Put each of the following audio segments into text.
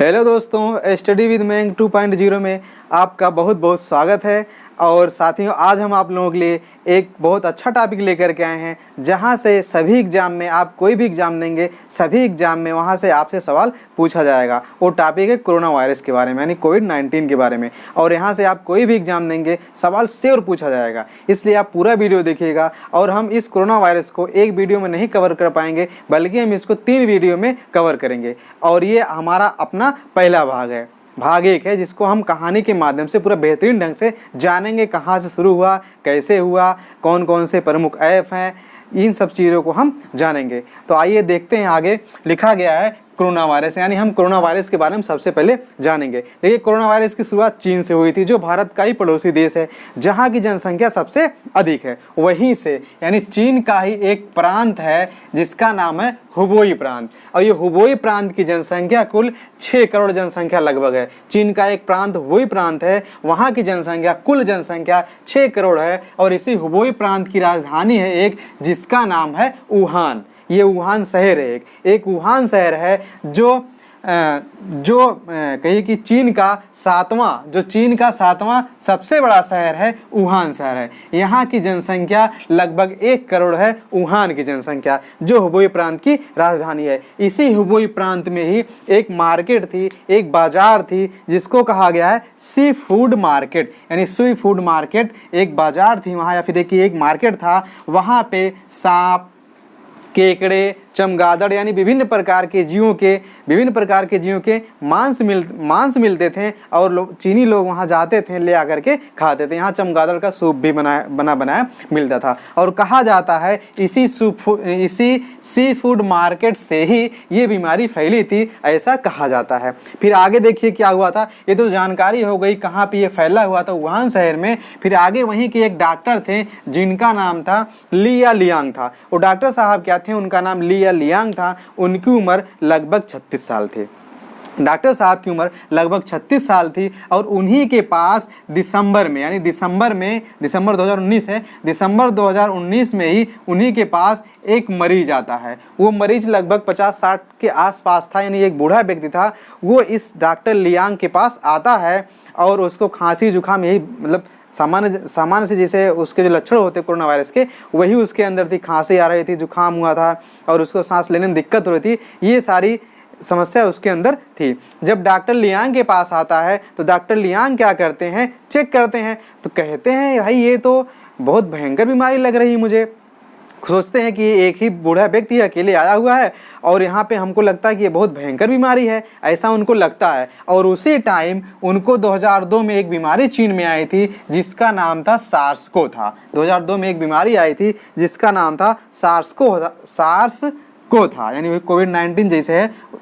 Hello दोस्तों, study with मैंग 2.0 में आपका बहुत बहुत स्वागत है। और साथियों, आज हम आप लोगों के लिए एक बहुत अच्छा टॉपिक लेकर के आए हैं, जहां से सभी एग्ज़ाम में आप कोई भी एग्ज़ाम देंगे, सभी एग्ज़ाम में वहां से आपसे सवाल पूछा जाएगा। वो टॉपिक है कोरोना वायरस के बारे में, यानी कोविड-19 के बारे में। और यहां से आप कोई भी एग्ज़ाम देंगे, सवाल श्योर पूछा जाएगा। इसलिए आप पूरा वीडियो देखिएगा। और हम इस कोरोना वायरस को एक वीडियो में नहीं कवर कर पाएंगे, बल्कि हम इसको 3 वीडियो में कवर करेंगे। और ये हमारा अपना पहला भाग है। भाग 1 है, जिसको हम कहानी के माध्यम से पूरा बेहतरीन ढंग से जानेंगे, कहाँ से शुरू हुआ, कैसे हुआ, कौन कौन से प्रमुख ऐप हैं, इन सब चीज़ों को हम जानेंगे। तो आइए देखते हैं। आगे लिखा गया है कोरोना वायरस, यानी हम कोरोना वायरस के बारे में सबसे पहले जानेंगे। देखिए, कोरोना वायरस की शुरुआत चीन से हुई थी, जो भारत का ही पड़ोसी देश है, जहाँ की जनसंख्या सबसे अधिक है। वहीं से, यानी चीन का ही एक प्रांत है जिसका नाम है हुबेई प्रांत। और ये हुबेई प्रांत की जनसंख्या कुल 6 करोड़ जनसंख्या लगभग है। चीन का एक प्रांत हुबेई प्रांत है, वहाँ की जनसंख्या कुल जनसंख्या 6 करोड़ है। और इसी हुबेई प्रांत की राजधानी है एक, जिसका नाम है वुहान। ये वुहान शहर है, एक वुहान शहर है जो कहिए कि चीन का सातवां सबसे बड़ा शहर है, वुहान शहर है। यहाँ की जनसंख्या लगभग 1 करोड़ है, वुहान की जनसंख्या, जो हुबेई प्रांत की राजधानी है। इसी हुबेई प्रांत में ही एक मार्केट थी, एक बाजार थी, जिसको कहा गया है सी फूड मार्केट। यानी सी फूड मार्केट एक बाजार थी वहाँ, या फिर एक मार्केट था। वहाँ पे सांप, केकड़े, चमगादड़, यानी विभिन्न प्रकार के जीवों के मांस मिलते थे। और चीनी लोग वहां जाते थे, ले आकर के खाते थे। यहाँ चमगादड़ का सूप भी बनाया मिलता था। और कहा जाता है इसी सी फूड मार्केट से ही ये बीमारी फैली थी, ऐसा कहा जाता है। फिर आगे देखिए क्या हुआ था। ये तो जानकारी हो गई कहाँ पे ये फैला हुआ था, वुहान शहर में। फिर आगे वहीं के एक डॉक्टर थे, जिनका नाम था लिया लियांग था। वो डॉक्टर साहब क्या थे, उनका नाम लिया लियांग था। उनकी उम्र लगभग 36 साल थी। डॉक्टर साहब की उम्र लगभग 36 साल थी। और उन्हीं के पास दिसंबर 2019 है, दिसंबर 2019 में ही उन्हीं के पास एक मरीज आता है। वो मरीज लगभग 50-60 के आसपास था, यानी एक बूढ़ा व्यक्ति था। वो इस डॉक्टर लियांग के पास आता है और उसको खांसी जुकाम, यही मतलब सामान्य से जैसे उसके जो लक्षण होते कोरोना वायरस के, वही उसके अंदर थी। खांसी आ रही थी, जुकाम हुआ था, और उसको सांस लेने में दिक्कत हो रही थी। ये सारी समस्या उसके अंदर थी। जब डॉक्टर लियांग के पास आता है तो डॉक्टर लियांग क्या करते हैं, चेक करते हैं, तो कहते हैं भाई ये तो बहुत भयंकर बीमारी लग रही है मुझे। सोचते हैं कि एक ही बूढ़ा व्यक्ति अकेले आया हुआ है, और यहाँ पे हमको लगता है कि ये बहुत भयंकर बीमारी है, ऐसा उनको लगता है। और उसी टाइम उनको 2002 में एक बीमारी चीन में आई थी, जिसका नाम था सार्स-को था। 2002 में एक बीमारी आई थी जिसका नाम था सार्स-को था, यानी कोविड-19 जैसे है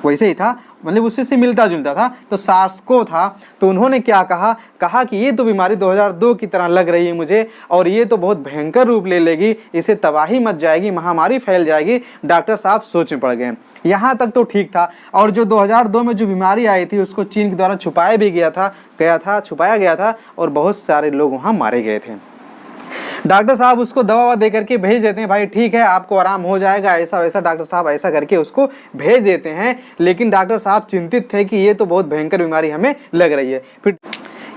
वैसे ही था, मतलब उससे से मिलता जुलता था। तो सार्स-को था। तो उन्होंने क्या कहा कि ये तो बीमारी 2002 की तरह लग रही है मुझे, और ये तो बहुत भयंकर रूप ले लेगी, इसे तबाही मच जाएगी, महामारी फैल जाएगी। डॉक्टर साहब सोच में पड़ गए। यहाँ तक तो ठीक था। और जो 2002 में जो बीमारी आई थी, उसको चीन के द्वारा छुपाया गया था, और बहुत सारे लोग वहाँ मारे गए थे। डॉक्टर साहब उसको दवा दे करके भेज देते हैं, भाई ठीक है आपको आराम हो जाएगा, ऐसा वैसा डॉक्टर साहब ऐसा करके उसको भेज देते हैं। लेकिन डॉक्टर साहब चिंतित थे कि ये तो बहुत भयंकर बीमारी हमें लग रही है। फिर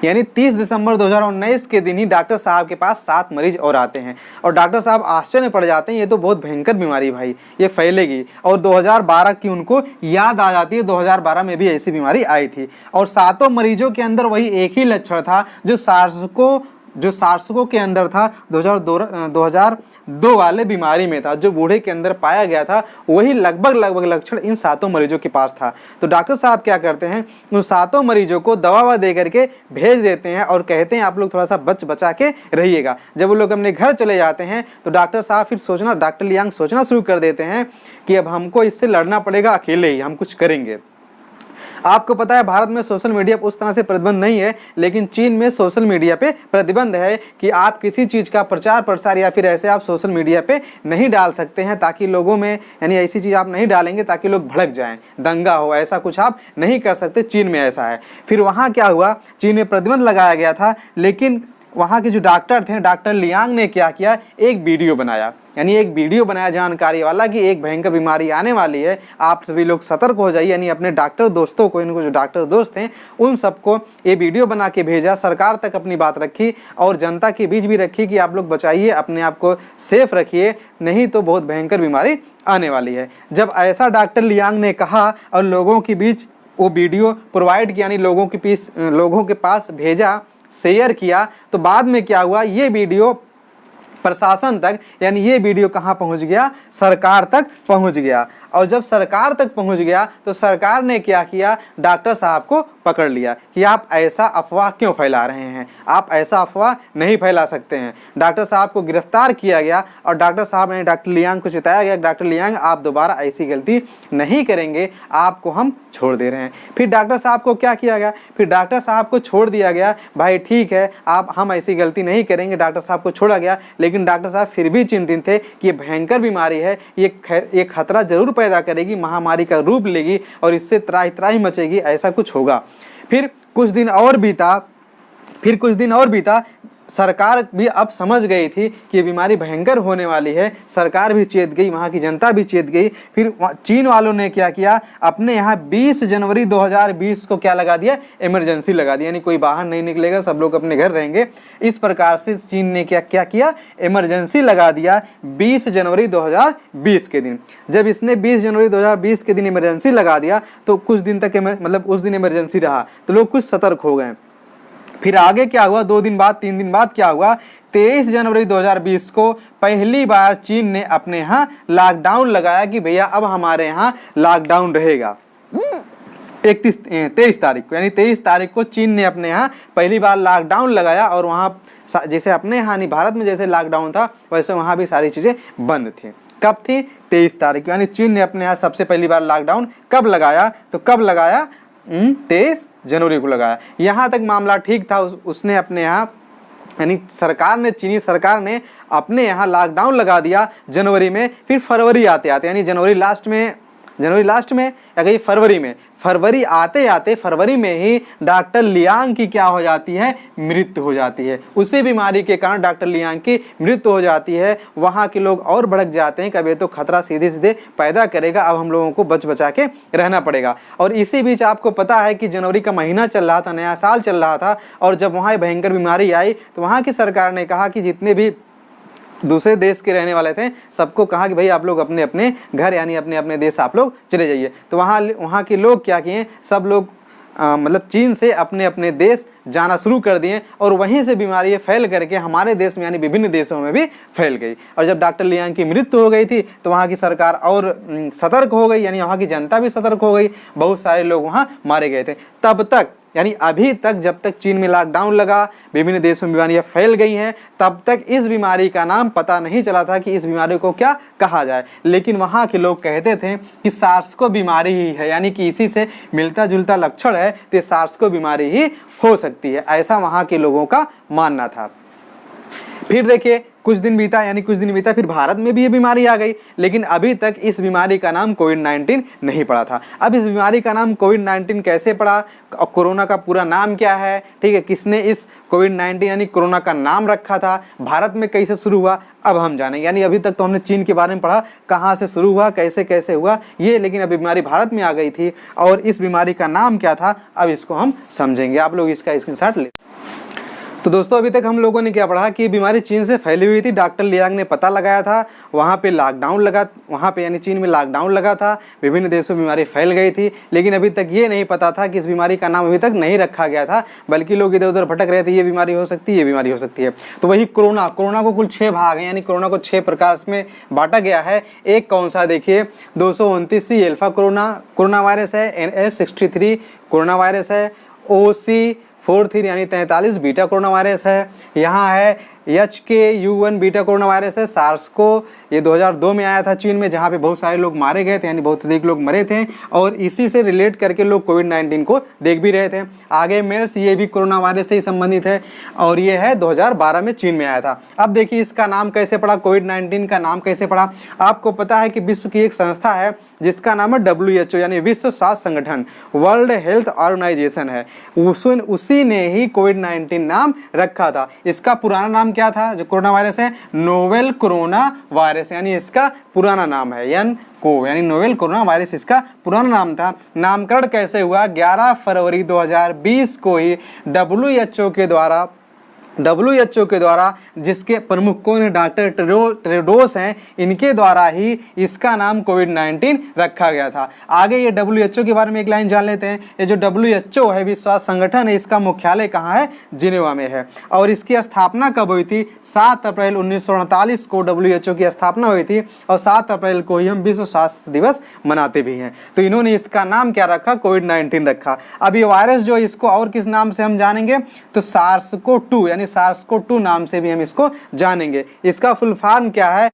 यानी 30 दिसंबर 2019 के दिन ही डॉक्टर साहब के पास 7 मरीज और आते हैं। और डॉक्टर साहब आश्चर्य पड़ जाते हैं, ये तो बहुत भयंकर बीमारी भाई, ये फैलेगी। और 2012 की उनको याद आ जाती है, 2012 में भी ऐसी बीमारी आई थी। और 7 मरीजों के अंदर वही एक ही लक्षण था जो सार्स-को के अंदर था, 2002 वाले बीमारी में था, जो बूढ़े के अंदर पाया गया था। वही लगभग लक्षण इन 7 मरीजों के पास था। तो डॉक्टर साहब क्या करते हैं, उन 7 मरीजों को दवा दे करके भेज देते हैं, और कहते हैं आप लोग थोड़ा सा बचा के रहिएगा। जब वो लोग अपने घर चले जाते हैं तो डॉक्टर साहब फिर डॉक्टर लियांग सोचना शुरू कर देते हैं कि अब हमको इससे लड़ना पड़ेगा, अकेले ही हम कुछ करेंगे। आपको पता है भारत में सोशल मीडिया पर उस तरह से प्रतिबंध नहीं है, लेकिन चीन में सोशल मीडिया पे प्रतिबंध है कि आप किसी चीज़ का प्रचार प्रसार या फिर ऐसे आप सोशल मीडिया पे नहीं डाल सकते हैं, ताकि लोगों में, यानी ऐसी चीज़ आप नहीं डालेंगे ताकि लोग भड़क जाएं, दंगा हो, ऐसा कुछ आप नहीं कर सकते। चीन में ऐसा है। फिर वहाँ क्या हुआ, चीन में प्रतिबंध लगाया गया था, लेकिन वहाँ के जो डॉक्टर थे, डॉक्टर लियांग ने क्या किया, एक वीडियो बनाया, यानी एक वीडियो बनाया जानकारी वाला कि एक भयंकर बीमारी आने वाली है, आप सभी लोग सतर्क हो जाइए। यानी अपने डॉक्टर दोस्तों को, इनको जो डॉक्टर दोस्त हैं उन सबको ये वीडियो बना के भेजा, सरकार तक अपनी बात रखी और जनता के बीच भी रखी कि आप लोग बचाइए, अपने आप को सेफ रखिए, नहीं तो बहुत भयंकर बीमारी आने वाली है। जब ऐसा डॉक्टर लियांग ने कहा और लोगों के बीच वो वीडियो प्रोवाइड किया, यानी लोगों के पास भेजा, शेयर किया, तो बाद में क्या हुआ, ये वीडियो प्रशासन तक, यानी ये वीडियो कहाँ पहुँच गया, सरकार तक पहुँच गया। और जब सरकार तक पहुँच गया तो सरकार ने क्या किया, डॉक्टर साहब को पकड़ लिया कि आप ऐसा अफवाह क्यों फैला रहे हैं, आप ऐसा अफवाह नहीं फैला सकते हैं। डॉक्टर साहब को गिरफ्तार किया गया और डॉक्टर साहब ने डॉक्टर लियांग को चिताया गया, डॉक्टर लियांग आप दोबारा ऐसी गलती नहीं करेंगे, आपको हम छोड़ दे रहे हैं। फिर डॉक्टर साहब को क्या किया गया, फिर डॉक्टर साहब को छोड़ दिया गया, भाई ठीक है आप, हम ऐसी गलती नहीं करेंगे, डॉक्टर साहब को छोड़ा गया। लेकिन डॉक्टर साहब फिर भी चिंतित थे कि ये भयंकर बीमारी है, ये खतरा जरूर पैदा करेगी, महामारी का रूप लेगी और इससे त्राही त्राही मचेगी, ऐसा कुछ होगा। फिर कुछ दिन और बीता, सरकार भी अब समझ गई थी कि ये बीमारी भयंकर होने वाली है, सरकार भी चेत गई, वहाँ की जनता भी चेत गई। फिर चीन वालों ने क्या किया, अपने यहाँ 20 जनवरी 2020 को क्या लगा दिया, इमरजेंसी लगा दिया, यानी कोई बाहर नहीं निकलेगा, सब लोग अपने घर रहेंगे। इस प्रकार से चीन ने क्या किया, इमरजेंसी लगा दिया 20 जनवरी 2020 के दिन। जब इसने 20 जनवरी 2020 के दिन इमरजेंसी लगा दिया तो कुछ दिन तक मतलब उस दिन इमरजेंसी रहा तो लोग कुछ सतर्क हो गए। फिर आगे क्या हुआ, 2 दिन बाद 3 दिन बाद क्या हुआ, 23 जनवरी 2020 को पहली बार चीन ने अपने यहाँ लॉकडाउन लगाया कि भैया अब हमारे यहाँ लॉकडाउन रहेगा। 23 तारीख को, यानी 23 तारीख को चीन ने अपने यहाँ पहली बार लॉकडाउन लगाया और वहाँ जैसे अपने यहाँ नहीं, भारत में जैसे लॉकडाउन था वैसे वहाँ भी सारी चीज़ें बंद थी। कब थी, 23 तारीख को, यानी चीन ने अपने यहाँ सबसे पहली बार लॉकडाउन कब लगाया, तो कब लगाया, 23 जनवरी को लगाया। यहाँ तक मामला ठीक था, उसने अपने यहाँ, यानी सरकार ने, चीनी सरकार ने अपने यहाँ लॉकडाउन लगा दिया जनवरी में। फिर फरवरी आते आते, यानी जनवरी लास्ट में या कहीं फरवरी आते आते फरवरी में ही डॉक्टर लियांग की क्या हो जाती है, मृत्यु हो जाती है। उसी बीमारी के कारण डॉक्टर लियांग की मृत्यु हो जाती है। वहाँ के लोग और भड़क जाते हैं, कभी तो खतरा सीधे सीधे पैदा करेगा, अब हम लोगों को बचा के रहना पड़ेगा। और इसी बीच आपको पता है कि जनवरी का महीना चल रहा था, नया साल चल रहा था, और जब वहाँ भयंकर बीमारी आई तो वहाँ की सरकार ने कहा कि जितने भी दूसरे देश के रहने वाले थे सबको कहा कि भाई आप लोग अपने अपने घर, यानी अपने अपने देश आप लोग चले जाइए। तो वहाँ के लोग क्या किए, सब लोग मतलब चीन से अपने अपने देश जाना शुरू कर दिए और वहीं से बीमारी फैल करके हमारे देश में, यानी विभिन्न देशों में भी फैल गई। और जब डॉक्टर लियांग की मृत्यु हो गई थी तो वहाँ की सरकार और सतर्क हो गई, यानी वहाँ की जनता भी सतर्क हो गई, बहुत सारे लोग वहाँ मारे गए थे। तब तक, यानी अभी तक, जब तक चीन में लॉकडाउन लगा, विभिन्न देशों में बीमारियां फैल गई हैं, तब तक इस बीमारी का नाम पता नहीं चला था कि इस बीमारी को क्या कहा जाए। लेकिन वहाँ के लोग कहते थे कि सार्स को बीमारी ही है, यानी कि इसी से मिलता जुलता लक्षण है तो सार्स को बीमारी ही हो सकती है, ऐसा वहाँ के लोगों का मानना था। फिर देखिए कुछ दिन बीता, फिर भारत में भी ये बीमारी आ गई, लेकिन अभी तक इस बीमारी का नाम कोविड-19 नहीं पड़ा था। अब इस बीमारी का नाम कोविड-19 कैसे पड़ा, कोरोना का पूरा नाम क्या है, ठीक है, किसने इस कोविड-19 यानी कोरोना का नाम रखा था, भारत में कैसे शुरू हुआ, अब हम जानेंगे। यानी अभी तक तो हमने चीन के बारे में पढ़ा, कहाँ से शुरू हुआ, कैसे कैसे हुआ ये, लेकिन अब बीमारी भारत में आ गई थी और इस बीमारी का नाम क्या था, अब इसको हम समझेंगे। आप लोग इसका स्क्रीनशॉट ले। तो दोस्तों अभी तक हम लोगों ने क्या पढ़ा कि बीमारी चीन से फैली हुई थी, डॉक्टर लियांग ने पता लगाया था, वहाँ पे लॉकडाउन लगा, वहाँ पे यानी चीन में लॉकडाउन लगा था, विभिन्न देशों में बीमारी फैल गई थी। लेकिन अभी तक ये नहीं पता था कि इस बीमारी का नाम अभी तक नहीं रखा गया था, बल्कि लोग इधर उधर भटक रहे थे, ये बीमारी हो सकती है, ये बीमारी हो सकती है। तो वही कोरोना को कुल 6 भाग हैं, यानी कोरोना को 6 प्रकार में बांटा गया है। एक कौन सा देखिए, 229C अल्फा कोरोना वायरस है, NS63 कोरोना वायरस है, OC43 यानी 43 बीटा कोरोना वायरस है, यहाँ है HKU1 बीटा कोरोना वायरस है, सार्स को ये 2002 में आया था चीन में, जहाँ पे बहुत सारे लोग मारे गए थे, यानी बहुत अधिक लोग मरे थे, और इसी से रिलेट करके लोग कोविड-19 को देख भी रहे थे। आगे मेर्स, ये भी कोरोना वायरस से ही संबंधित है, और ये है 2012 में चीन में आया था। अब देखिए इसका नाम कैसे पड़ा, कोविड-19 का नाम कैसे पड़ा। आपको पता है कि विश्व की एक संस्था है जिसका नाम है WHO, यानी विश्व स्वास्थ्य संगठन, वर्ल्ड हेल्थ ऑर्गेनाइजेशन है, उसी ने ही कोविड-19 नाम रखा था। इसका पुराना नाम क्या था, जो कोरोना वायरस है, नोवेल कोरोना वायरस, यानी इसका पुराना नाम है यानी नोवेल कोरोना वायरस इसका पुराना नाम था। नामकरण कैसे हुआ, 11 फरवरी 2020 को ही WHO के द्वारा जिसके प्रमुख कौन है, डॉक्टर टेड्रोस हैं, इनके द्वारा ही इसका नाम कोविड-19 रखा गया था। आगे ये WHO के बारे में एक लाइन जान लेते हैं। ये जो WHO है, विश्व स्वास्थ्य संगठन है, इसका मुख्यालय कहाँ है, जिनेवा में है। और इसकी स्थापना कब हुई थी, 7 अप्रैल 1948 को WHO की स्थापना हुई थी, और 7 अप्रैल को ही हम विश्व स्वास्थ्य दिवस मनाते भी हैं। तो इन्होंने इसका नाम क्या रखा, कोविड-19 रखा। अब ये वायरस जो इसको और किस नाम से हम जानेंगे, तो SARS-CoV-2 यानी SARS-CoV-2 नाम से भी हम इसको जानेंगे। इसका फुल फॉर्म क्या है,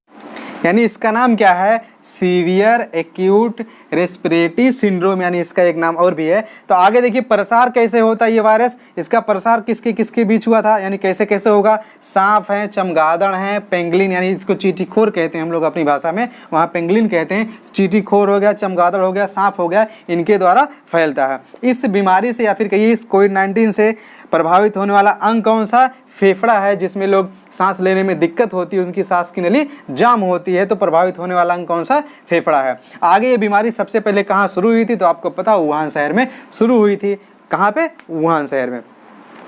यानी इसका नाम क्या है, सीवियर एक्यूट रेस्पिरेटरी सिंड्रोम, यानी इसका एक नाम और भी है। तो आगे देखिए प्रसार कैसे होता है ये वायरस, इसका प्रसार किसके किसके बीच हुआ था, यानी कैसे कैसे होगा। सांप है, चमगादड़ है, पेंगुलिन, यानी इसको चींटीखोर कहते हैं हम लोग अपनी भाषा में, वहाँ पेंगुलिन कहते हैं। चींटीखोर हो गया, चमगादड़ हो गया, सांप हो गया, इनके द्वारा फैलता है। इस बीमारी से या फिर कहिए इस कोविड-19 से प्रभावित होने वाला अंग कौन सा, फेफड़ा है, जिसमें लोग सांस लेने में दिक्कत होती है, उनकी सांस की नली जाम होती है, तो प्रभावित होने वाला अंग कौन सा, फेफड़ा है। आगे ये बीमारी सबसे पहले कहाँ शुरू हुई थी, तो आपको पता वुहान शहर में शुरू हुई थी। कहाँ पे, वुहान शहर में।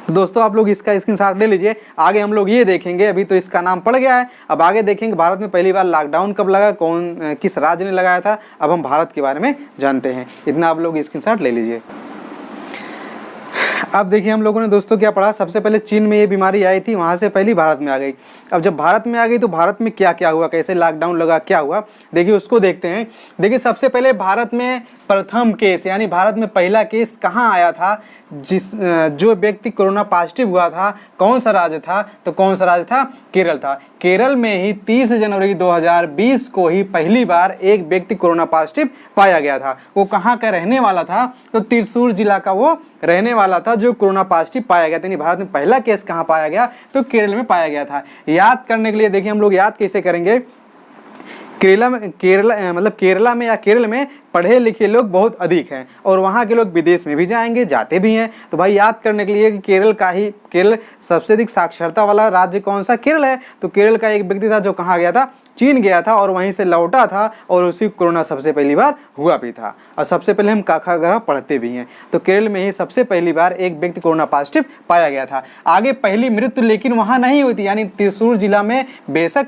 तो दोस्तों आप लोग इसका स्क्रीनशॉट ले लीजिए। आगे हम लोग ये देखेंगे, अभी तो इसका नाम पड़ गया है, अब आगे देखेंगे भारत में पहली बार लॉकडाउन कब लगा, किस राज्य ने लगाया था। अब हम भारत के बारे में जानते हैं, इतना आप लोग स्क्रीनशॉट ले लीजिए। अब देखिए हम लोगों ने दोस्तों क्या पढ़ा, सबसे पहले चीन में ये बीमारी आई थी, वहाँ से पहली भारत में आ गई। अब जब भारत में आ गई तो भारत में क्या क्या हुआ, कैसे लॉकडाउन लगा, क्या हुआ, देखिए उसको देखते हैं। देखिए सबसे पहले भारत में प्रथम केस, यानी भारत में पहला केस कहाँ आया था, जो व्यक्ति कोरोना पॉजिटिव हुआ था, कौन सा राज्य था, तो कौन सा राज्य था, केरल था। केरल में ही 30 जनवरी 2020 को ही पहली बार एक व्यक्ति कोरोना पॉजिटिव पाया गया था। वो कहाँ का रहने वाला था, तो त्रिशूर जिला का वो रहने वाला था जो कोरोना पॉजिटिव पाया गया था। यानी भारत में पहला केस कहाँ पाया गया, तो केरल में पाया गया था। याद करने के लिए देखिए हम लोग याद कैसे करेंगे, केरला में या केरल में पढ़े लिखे लोग बहुत अधिक हैं, और वहाँ के लोग विदेश में भी जाएंगे, जाते भी हैं। तो भाई याद करने के लिए कि केरल सबसे अधिक साक्षरता वाला राज्य कौन सा, केरल है। तो केरल का एक व्यक्ति था जो कहाँ गया था, चीन गया था, और वहीं से लौटा था, और उसी कोरोना सबसे पहली बार हुआ भी था। और सबसे पहले हम काखा गह पढ़ते भी हैं, तो केरल में ही सबसे पहली बार एक व्यक्ति कोरोना पॉजिटिव पाया गया था। आगे पहली मृत्यु लेकिन वहाँ नहीं हुई थी, यानी त्रिशूर जिला में बेशक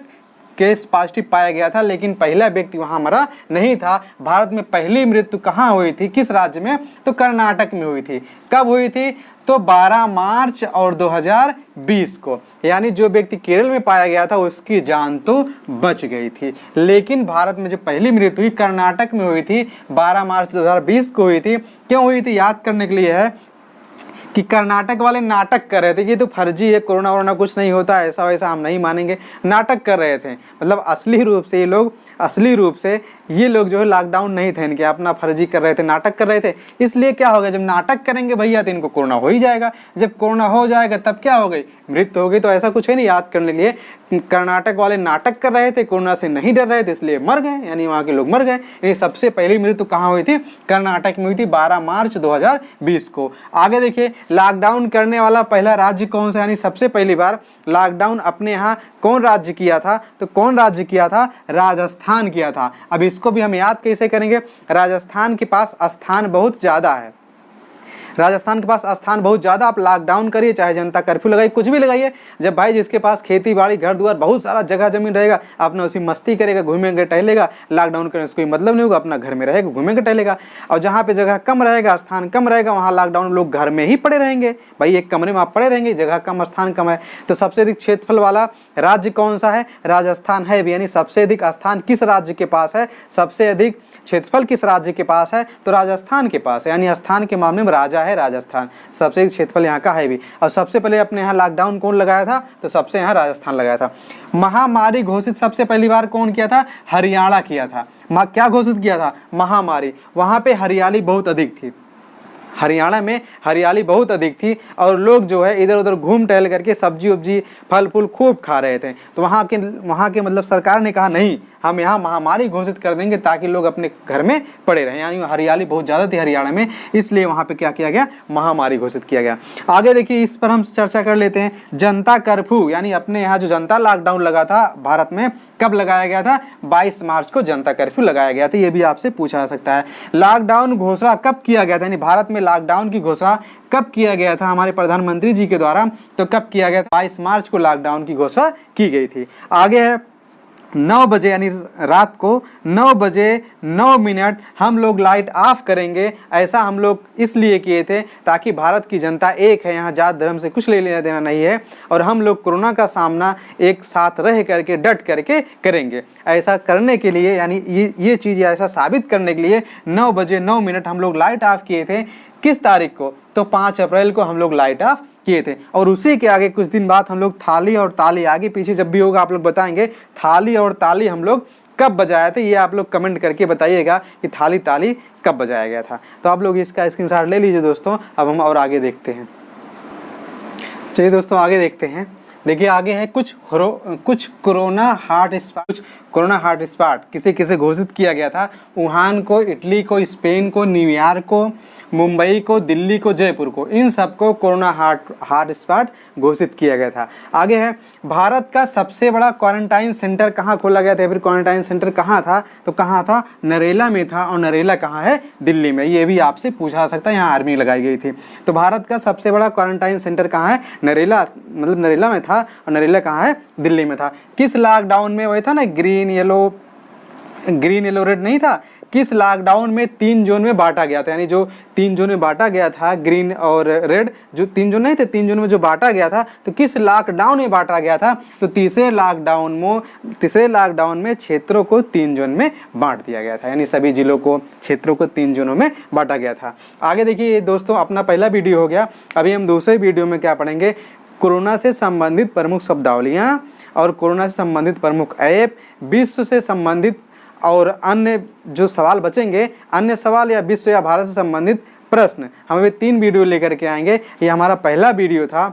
केस पॉजिटिव पाया गया था, लेकिन पहला व्यक्ति वहां मरा नहीं था। भारत में पहली मृत्यु कहाँ हुई थी, किस राज्य में, तो कर्नाटक में हुई थी। कब हुई थी, तो 12 मार्च और 2020 को। यानी जो व्यक्ति केरल में पाया गया था उसकी जान तो बच गई थी, लेकिन भारत में जो पहली मृत्यु हुई कर्नाटक में हुई थी, 12 मार्च 2020 को हुई थी। क्यों हुई थी, याद करने के लिए है कि कर्नाटक वाले नाटक कर रहे थे कि ये तो फर्जी है, कोरोना वोरोना कुछ नहीं होता, ऐसा वैसा हम नहीं मानेंगे, नाटक कर रहे थे। मतलब असली रूप से ये लोग जो है लॉकडाउन नहीं थे इनके, अपना फर्जी कर रहे थे, नाटक कर रहे थे। इसलिए क्या होगा, जब नाटक करेंगे भैया तो इनको कोरोना हो ही जाएगा, जब कोरोना हो जाएगा तब क्या हो गई, मृत्यु हो गई। तो ऐसा कुछ है नहीं, याद करने के लिए कर्नाटक वाले नाटक कर रहे थे, कोरोना से नहीं डर रहे थे, इसलिए मर गए, यानी वहाँ के लोग मर गए। यानी सबसे पहली मृत्यु कहाँ हुई थी, कर्नाटक में हुई थी, 12 मार्च 2020 को। आगे देखिए लॉकडाउन करने वाला पहला राज्य कौन सा, यानी सबसे पहली बार लॉकडाउन अपने यहाँ कौन राज्य किया था, तो कौन राज्य किया था, राजस्थान किया था। अब इसको भी हम याद कैसे करेंगे, राजस्थान के पास स्थान बहुत ज़्यादा है, राजस्थान के पास स्थान बहुत ज़्यादा। आप लॉकडाउन करिए, चाहे जनता कर्फ्यू लगाइए, कुछ भी लगाइए, जब भाई जिसके पास खेती बाड़ी घर द्वार बहुत सारा जगह जमीन रहेगा, अपना उसी मस्ती करेगा, घूमेंगे टहलेगा, लॉकडाउन करने से कोई मतलब नहीं होगा, अपना घर में रहेगा, घूमेंगे टहलेगा। और जहाँ पे जगह कम रहेगा, स्थान कम रहेगा, वहाँ लॉकडाउन लोग घर में ही पड़े रहेंगे। भाई एक कमरे में आप पड़े रहेंगे, जगह कम स्थान कम है। तो सबसे अधिक क्षेत्रफल वाला राज्य कौन सा है, राजस्थान है भी। यानी सबसे अधिक स्थान किस राज्य के पास है, सबसे अधिक क्षेत्रफल किस राज्य के पास है, तो राजस्थान के पास है। यानी स्थान के मामले में राजा है है राजस्थान, सबसे क्षेत्रफल यहाँ का है भी। और सबसे पहले अपने यहाँ लॉकडाउन कौन लगाया था, तो सबसे यहाँ राजस्थान लगाया था। महामारी घोषित सबसे पहली बार कौन किया था, हरियाणा किया था। क्या घोषित किया था, महामारी। वहाँ पे हरियाली बहुत अधिक थी, हरियाणा में हरियाली बहुत अधिक थी और लोग जो है इधर उधर घूम टहल करके सब्जी उब्जी फल फूल खूब खा रहे थे। तो वहाँ के मतलब सरकार ने कहा नहीं, हम यहाँ महामारी घोषित कर देंगे ताकि लोग अपने घर में पड़े रहें, यानी हरियाली बहुत ज़्यादा थी हरियाणा में, इसलिए वहाँ पे क्या किया गया, महामारी घोषित किया गया। आगे देखिए इस पर हम चर्चा कर लेते हैं। जनता कर्फ्यू, यानी अपने यहाँ जो जनता लॉकडाउन लगा था भारत में, कब लगाया गया था, 22 मार्च को जनता कर्फ्यू लगाया गया था। ये भी आपसे पूछा जा सकता है। लॉकडाउन घोषणा कब किया गया था, यानी भारत में लॉकडाउन की घोषणा कब किया गया था हमारे प्रधानमंत्री जी के द्वारा, तो कब किया गया था, 22 मार्च को लॉकडाउन की घोषणा की गई थी। आगे है 9 बजे, यानी रात को 9 बजे 9 मिनट हम लोग लाइट ऑफ करेंगे। ऐसा हम लोग इसलिए किए थे ताकि भारत की जनता एक है, यहाँ जात धर्म से कुछ लेना देना नहीं है और हम लोग कोरोना का सामना एक साथ रह करके डट करके करेंगे। ऐसा करने के लिए, यानी ये चीज़ ऐसा साबित करने के लिए 9 बजे 9 मिनट हम लोग लाइट ऑफ किए थे। किस तारीख को, तो 5 अप्रैल को हम लोग लाइट ऑफ किए थे। और उसी के आगे कुछ दिन बाद हम लोग थाली और ताली, आगे पीछे जब भी होगा आप लोग बताएंगे, थाली और ताली हम लोग कब बजाए थे, ये आप लोग कमेंट करके बताइएगा कि थाली ताली कब बजाया गया था। तो आप लोग इसका स्क्रीनशॉट ले लीजिए दोस्तों। अब हम और आगे देखते हैं। चलिए दोस्तों आगे देखते हैं। देखिए आगे है कुछ कोरोना हॉटस्पॉट किसे किसे घोषित किया गया था। वुहान को, इटली को, स्पेन को, न्यूयॉर्क को, मुंबई को, दिल्ली को, जयपुर को, इन सबको कोरोना हॉटस्पॉट घोषित किया गया था। आगे है भारत का सबसे बड़ा क्वारंटाइन सेंटर कहाँ खोला गया था, फिर क्वारंटाइन सेंटर कहाँ था, तो कहाँ था, नरेला में था। और नरेला कहाँ है, दिल्ली में। ये भी आपसे पूछा जा सकता है, यहाँ आर्मी लगाई गई थी। तो भारत का सबसे बड़ा क्वारंटाइन सेंटर कहाँ है, नरेला, मतलब नरेला में था। और नरेला कहाँ है, दिल्ली में था। किस लॉकडाउन में, वही था ना ग्रीन येलो रेड नहीं था, किस लॉकडाउन में 3 जोन में बांटा गया था, यानी जो 3 जोन में बांटा गया था, ग्रीन और रेड, जो 3 जोन नहीं थे, 3 जोन में जो बांटा गया था, तो किस लॉकडाउन में बांटा गया था, तो तीसरे लॉकडाउन में क्षेत्रों को 3 जोन में बांट दिया गया था, यानी सभी जिलों को, क्षेत्रों को 3 जोनों में बांटा गया था। आगे देखिए दोस्तों, अपना पहला वीडियो हो गया। अभी हम दूसरे वीडियो में क्या पढ़ेंगे, कोरोना से संबंधित प्रमुख शब्दावलियाँ और कोरोना से संबंधित प्रमुख ऐप, विश्व से संबंधित और अन्य जो सवाल बचेंगे, अन्य सवाल या विश्व या भारत से संबंधित प्रश्न, हम अभी 3 वीडियो लेकर के आएंगे। ये हमारा पहला वीडियो था।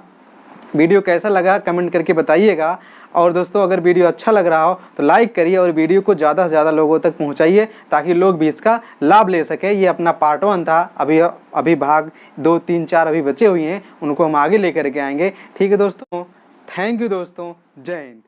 वीडियो कैसा लगा कमेंट करके बताइएगा। और दोस्तों अगर वीडियो अच्छा लग रहा हो तो लाइक करिए और वीडियो को ज़्यादा से ज़्यादा लोगों तक पहुंचाइए ताकि लोग भी इसका लाभ ले सकें। ये अपना पार्ट 1 था, अभी भाग 2, 3, 4 अभी बचे हुए हैं, उनको हम आगे लेकर के आएंगे। ठीक है दोस्तों, थैंक यू दोस्तों, जय हिंद।